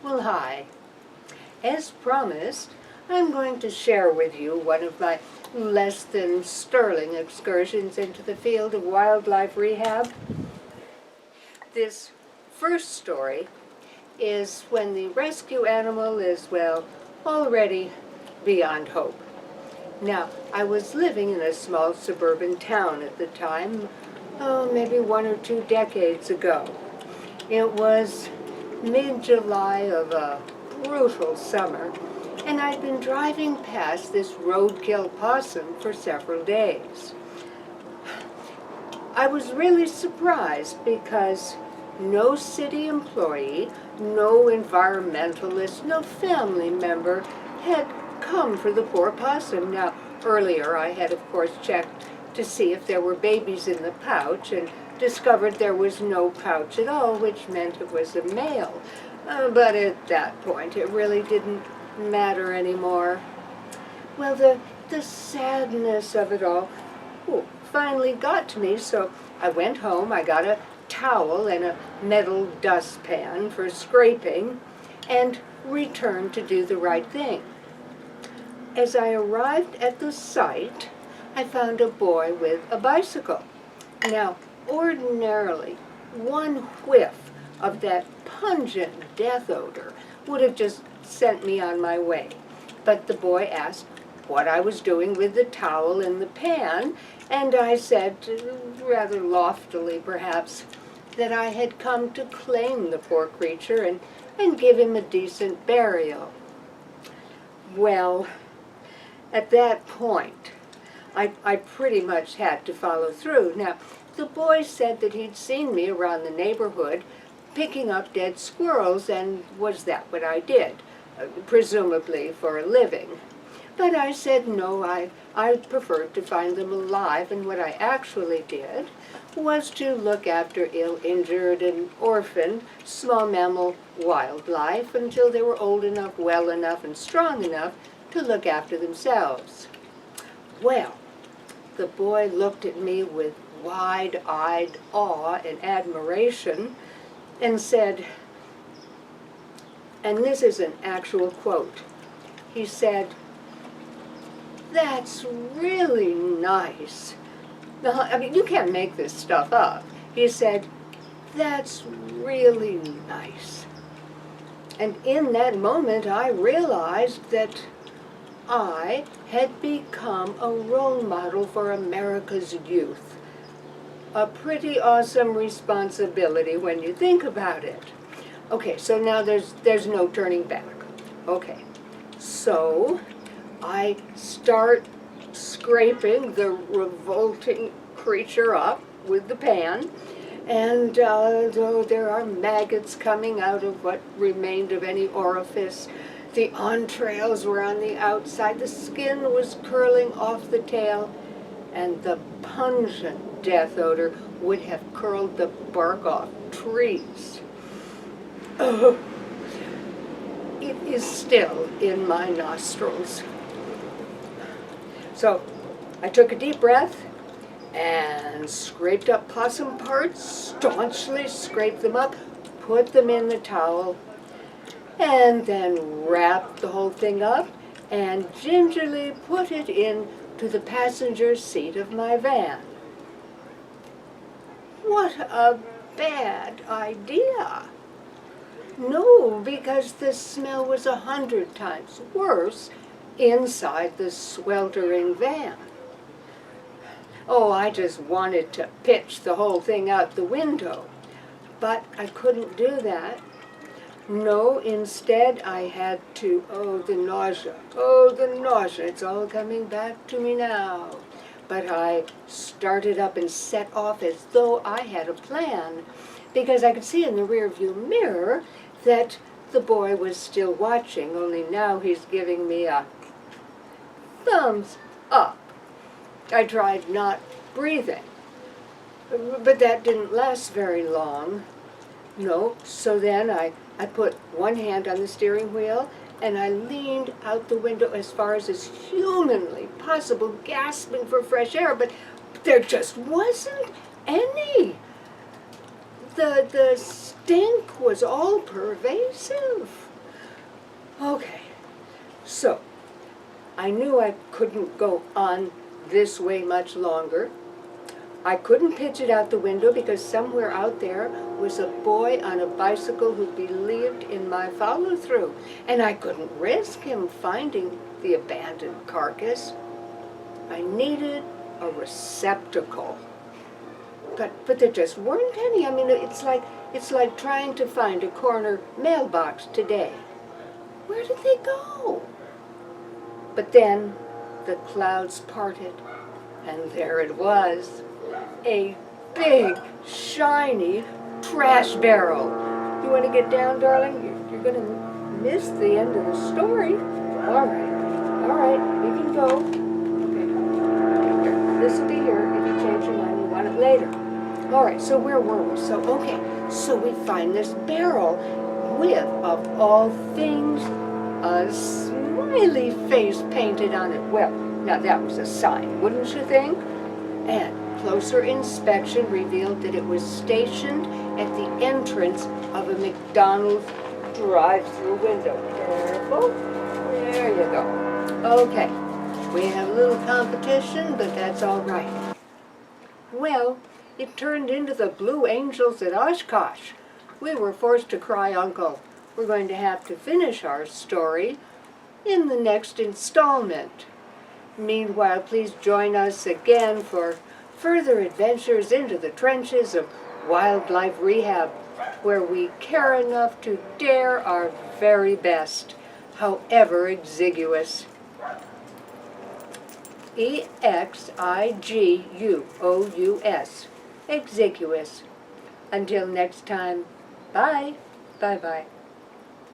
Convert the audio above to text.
Well, hi. As promised, I'm going to share with you one of my less than sterling excursions into the field of wildlife rehab. This first story is when the rescue animal is, well, already beyond hope. Now, I was living in a small suburban town at the time, maybe 1 or 2 decades ago. It was mid-July of a brutal summer, and I'd been driving past this roadkill possum for several days. I was really surprised because no city employee, no environmentalist, no family member had come for the poor possum. Now, earlier I had, of course, checked to see if there were babies in the pouch and discovered there was no pouch at all, which meant it was a male. But at that point, it really didn't matter anymore. Well, the sadness of it all finally got to me, so I went home. I got a towel and a metal dustpan for scraping and returned to do the right thing. As I arrived at the site, I found a boy with a bicycle. Now, ordinarily, one whiff of that pungent death odor would have just sent me on my way. But the boy asked what I was doing with the towel and the pan, and I said, rather loftily perhaps, that I had come to claim the poor creature and give him a decent burial. Well, at that point, I pretty much had to follow through. Now, the boy said that he'd seen me around the neighborhood picking up dead squirrels, and was that what I did? Presumably for a living. But I said no, I preferred to find them alive, and what I actually did was to look after ill, injured, and orphaned small mammal wildlife until they were old enough, well enough, and strong enough to look after themselves. Well, the boy looked at me with wide-eyed awe and admiration and said, and this is an actual quote, he said, "That's really nice." Now, I mean, you can't make this stuff up. He said, "That's really nice." And in that moment, I realized that I had become a role model for America's youth. A pretty awesome responsibility when you think about it. Okay, so now there's no turning back. Okay, so I start scraping the revolting creature up with the pan, and though there are maggots coming out of what remained of any orifice, the entrails were on the outside, the skin was curling off the tail, and the pungent death odor would have curled the bark off trees. Oh, it is still in my nostrils. So I took a deep breath and scraped up possum parts, staunchly scraped them up, put them in the towel, and then wrapped the whole thing up and gingerly put it into the passenger seat of my van. What a bad idea! No, because the smell was 100 times worse inside the sweltering van. Oh, I just wanted to pitch the whole thing out the window, but I couldn't do that. No, instead I had to, oh, the nausea, it's all coming back to me now. But I started up and set off as though I had a plan, because I could see in the rearview mirror that the boy was still watching, only now he's giving me a thumbs up. I tried not breathing, but that didn't last very long. No, so then I put one hand on the steering wheel and I leaned out the window as far as is humanly possible, gasping for fresh air, but there just wasn't any. The stink was all pervasive. Okay, so I knew I couldn't go on this way much longer. I couldn't pitch it out the window because somewhere out there was a boy on a bicycle who believed in my follow-through, and I couldn't risk him finding the abandoned carcass. I needed a receptacle, but there just weren't any. I mean, it's like trying to find a corner mailbox today. Where did they go? But then the clouds parted, and there it was. A big, shiny trash barrel. You want to get down, darling? You're going to miss the end of the story. All right, we can go. Okay, here, this will be here. If you change your mind, you want it later. All right, so where were we? So we find this barrel with, of all things, a smiley face painted on it. Well, now that was a sign, wouldn't you think? And closer inspection revealed that it was stationed at the entrance of a McDonald's drive-through window. Careful. There you go. Okay, we have a little competition, but that's all right. Well, it turned into the Blue Angels at Oshkosh. We were forced to cry uncle. We're going to have to finish our story in the next installment. Meanwhile, please join us again for further adventures into the trenches of wildlife rehab, where we care enough to dare our very best, however exiguous. exiguous. Exiguous. Until next time, bye. Bye-bye.